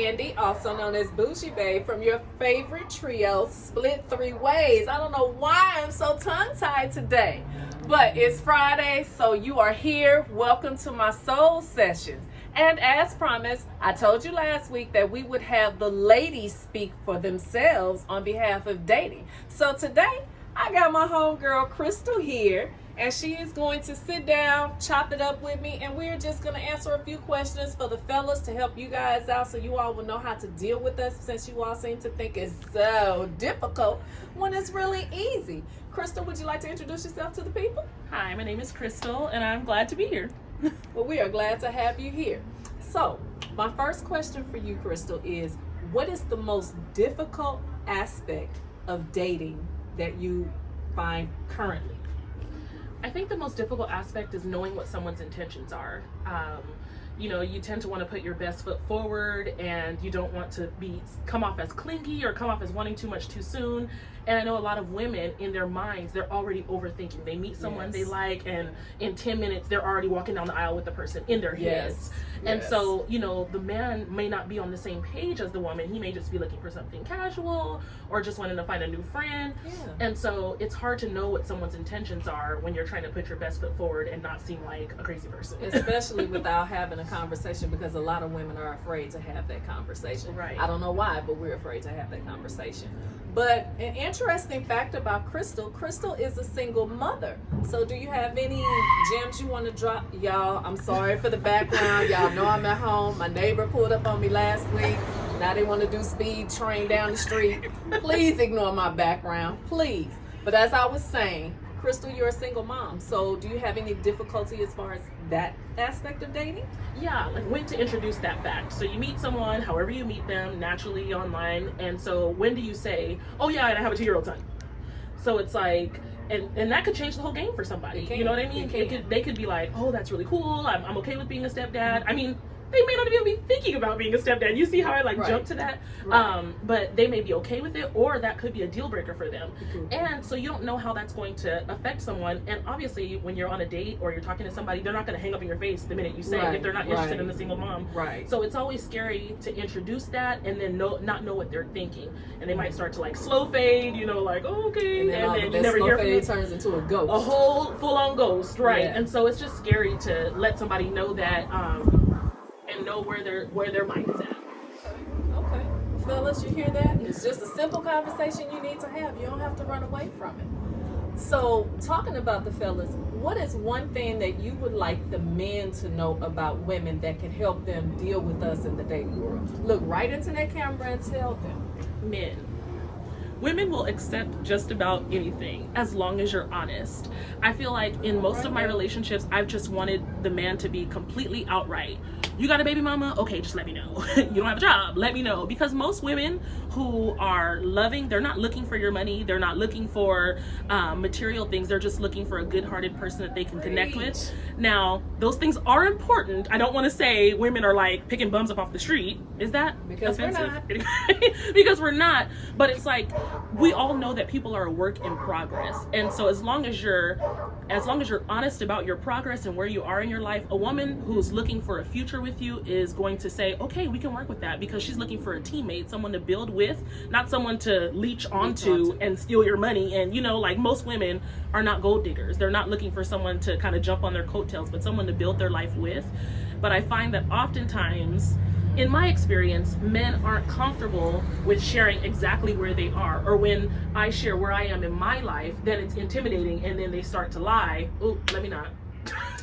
Candy, also known as Bougie Bae, from your favorite trio, Split Three Ways. I don't know why I'm so tongue-tied today, but it's Friday, so you are here. Welcome to my soul sessions. And as promised, I told you last week that we would have the ladies speak for themselves on behalf of dating. So today, I got my homegirl Crystal here, and she is going to sit down, chop it up with me, and we're just going to answer a few questions for the fellas to help you guys out so you all will know how to deal with us, since you all seem to think it's so difficult when it's really easy. Crystal, would you like to introduce yourself to the people? Hi, my name is Crystal, and I'm glad to be here. Well, we are glad to have you here. So, my first question for you, Crystal, is what is the most difficult aspect of dating that you find currently? I think the most difficult aspect is knowing what someone's intentions are. You tend to want to put your best foot forward, and you don't want to come off as clingy or come off as wanting too much too soon. And I know a lot of women, in their minds, they're already overthinking. They meet someone they like, and in 10 minutes, they're already walking down the aisle with the person in their heads. And so, the man may not be on the same page as the woman. He may just be looking for something casual or just wanting to find a new friend. Yeah. And so it's hard to know what someone's intentions are when you're trying to put your best foot forward and not seem like a crazy person. Especially without having a conversation, because a lot of women are afraid to have that conversation. Right. I don't know why, but we're afraid to have that conversation. But an interesting fact about Crystal is a single mother. So do you have any gems you want to drop? Y'all, I'm sorry for the background. Y'all know I'm at home. My neighbor pulled up on me last week. Now they want to do speed train down the street. Please ignore my background, please. But as I was saying, Crystal, you're a single mom. So do you have any difficulty as far as that aspect of dating? Yeah, like when to introduce that fact. So you meet someone, however you meet them, naturally online. And so when do you say, oh yeah, and I have a 2-year-old son? So it's like, and that could change the whole game for somebody. You know what I mean? They could be like, oh, that's really cool. I'm okay with being a stepdad. I mean, they may not even be thinking about being a stepdad. You see how I jump to that? Right. But they may be okay with it, or that could be a deal breaker for them. And so you don't know how that's going to affect someone. And obviously, when you're on a date or you're talking to somebody, they're not going to hang up in your face the minute you say if they're not interested in the single mom. Right. So it's always scary to introduce that and then not know what they're thinking. And they might start to slow fade, oh, okay. And then you never hear from it it. turns into a ghost. A whole full-on ghost, right? Yeah. And so it's just scary to let somebody know that and know where their mind is at. Okay. Fellas, you hear that? It's just a simple conversation you need to have. You don't have to run away from it. So, talking about the fellas, what is one thing that you would like the men to know about women that can help them deal with us in the dating world? Look right into that camera and tell them. Men. Women will accept just about anything as long as you're honest. I feel like in most of my relationships, I've just wanted the man to be completely outright. You got a baby mama? Okay, just let me know. You don't have a job? Let me know. Because most women who are loving, they're not looking for your money. They're not looking for material things. They're just looking for a good-hearted person that they can connect with. Now, those things are important. I don't want to say women are like picking bums up off the street. Is that offensive? We're not. Because we're not. But it's like, we all know that people are a work in progress. And so as long as you're honest about your progress and where you are in your life, a woman who's looking for a future with you is going to say, okay, we can work with that, because she's looking for a teammate, someone to build with, not someone to leech onto and steal your money. And most women are not gold diggers. They're not looking for someone to kind of jump on their coattails, but someone to build their life with. But I find that oftentimes, in my experience, men aren't comfortable with sharing exactly where they are, or when I share where I am in my life, then it's intimidating, and then they start to lie. Oh, let me not.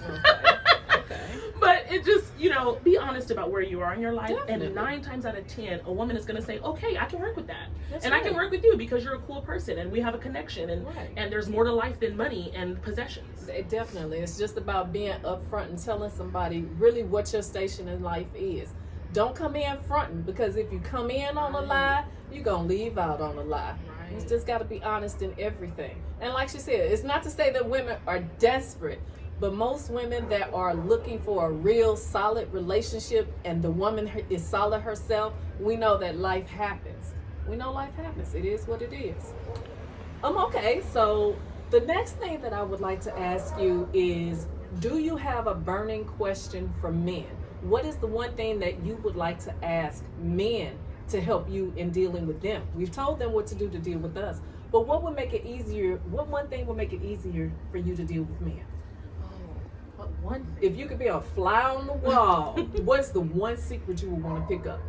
Okay. But it just, be honest about where you are in your life. Definitely. And 9 times out of 10, a woman is going to say, okay, I can work with that. That's and right. I can work with you because you're a cool person and we have a connection, and Right. and there's more to life than money and possessions. Definitely. It's just about being upfront and telling somebody really what your station in life is. Don't come in fronting, because if you come in on a lie, you're going to leave out on a lie. Right. It's just got to be honest in everything. And like she said, it's not to say that women are desperate, but most women that are looking for a real solid relationship and the woman is solid herself, we know that life happens. We know life happens. It is what it is. Okay, so the next thing that I would like to ask you is, do you have a burning question for men? what is the one thing that you would like to ask men to help you in dealing with them? We've told them what to do to deal with us, but what would make it easier? What one thing would make it easier for you to deal with men? What one thing? If you could be a fly on the wall, what's the one secret you would want to pick up?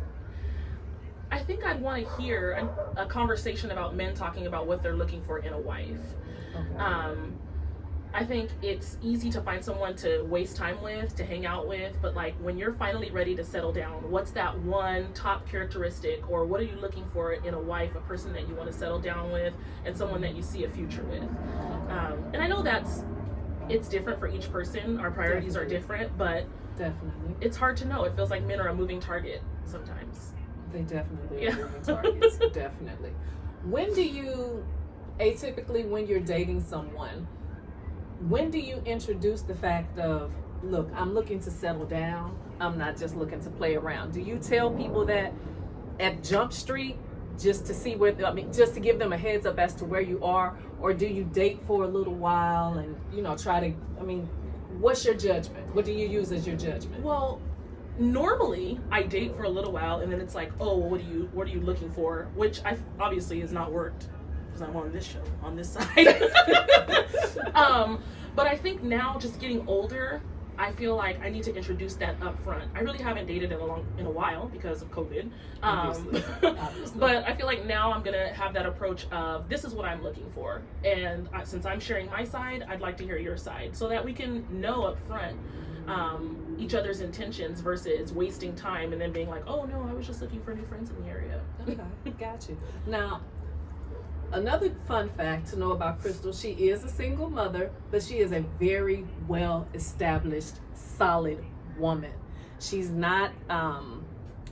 I think I'd want to hear a conversation about men talking about what they're looking for in a wife. Okay. I think it's easy to find someone to waste time with, to hang out with, but like when you're finally ready to settle down, what's that one top characteristic, or what are you looking for in a wife, a person that you want to settle down with, and someone that you see a future with? And I know it's different for each person. Our priorities are different, but Definitely. it's hard to know. It feels like men are a moving target sometimes. They definitely Yeah. are moving targets. Definitely. When do you, atypically when you're dating someone, when do you introduce the fact of, look, I'm looking to settle down, I'm not just looking to play around? Do you tell people that at Jump Street just to see where, just to give them a heads up as to where you are? Or do you date for a little while and, try to, what's your judgment? What do you use as your judgment? Well, normally I date for a little while and then it's like, oh, what are you looking for? Which obviously has not worked because I'm on this show, on this side. But I think now, just getting older, I feel like I need to introduce that up front. I really haven't dated in a while because of COVID. Obviously. But I feel like now I'm gonna have that approach of, this is what I'm looking for, and since I'm sharing my side, I'd like to hear your side, so that we can know up front each other's intentions versus wasting time and then being like, oh no, I was just looking for new friends in the area. Okay, got you. Now, another fun fact to know about Crystal, she is a single mother, but she is a very well established, solid woman. She's not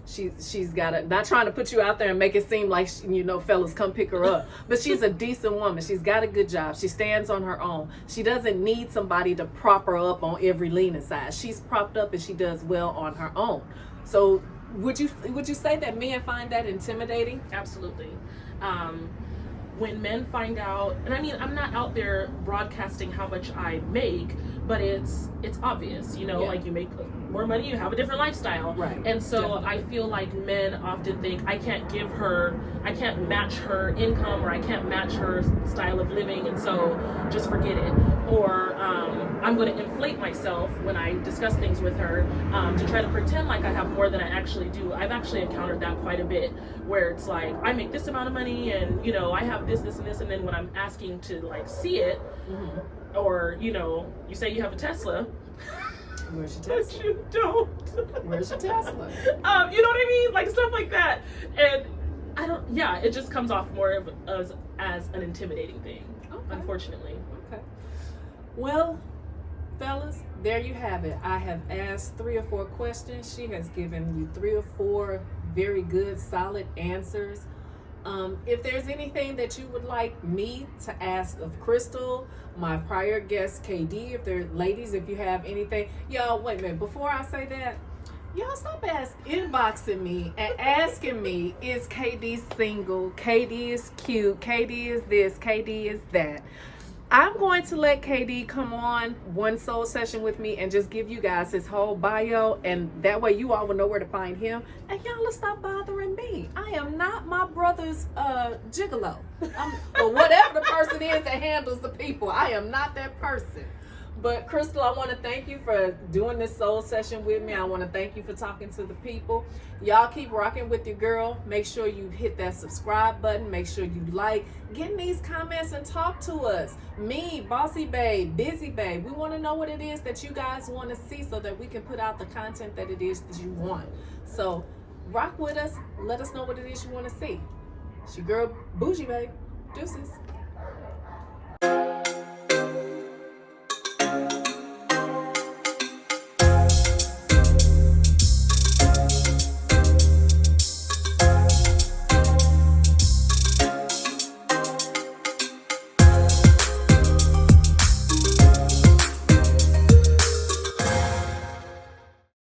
she's got a, not trying to put you out there and make it seem like fellas come pick her up, but she's a decent woman. She's got a good job. She stands on her own. She doesn't need somebody to prop her up on every leaning side. She's propped up and she does well on her own. So would you say that men find that intimidating? Absolutely. When men find out, and I'm not out there broadcasting how much I make, but it's obvious, like you make more money, you have a different lifestyle. Right. And so Definitely. I feel like men often think, I can't match her income, or I can't match her style of living, and so just forget it. Or I'm going to inflate myself when I discuss things with her to try to pretend like I have more than I actually do. I've actually encountered that quite a bit, where it's like, I make this amount of money and I have this and this, and then when I'm asking to like see it, or you say you have a Tesla, Where's your but Tesla? you don't. Where's your Tesla? You know what I mean? Like stuff like that. And it just comes off more of as an intimidating thing, unfortunately. Okay. Well, fellas, there you have it. I have asked 3 or 4 questions. She has given you 3 or 4 very good, solid answers. If there's anything that you would like me to ask of Crystal, my prior guest KD, ladies, if you have anything, y'all, wait a minute, before I say that, y'all stop inboxing me and asking me, is KD single? KD is cute. KD is this. KD is that. I'm going to let KD come on one soul session with me and just give you guys his whole bio, and that way you all will know where to find him, and y'all will stop bothering me. I am not my brother's gigolo, or whatever the person is that handles the people. I am not that person. But Crystal, I want to thank you for doing this soul session with me. I want to thank you for talking to the people. Y'all keep rocking with your girl. Make sure you hit that subscribe button. Make sure you like. Get in these comments and talk to us. Me, Bossy Babe, Busy Babe. We want to know what it is that you guys want to see so that we can put out the content that it is that you want. So rock with us. Let us know what it is you want to see. It's your girl, Bougie Babe. Deuces.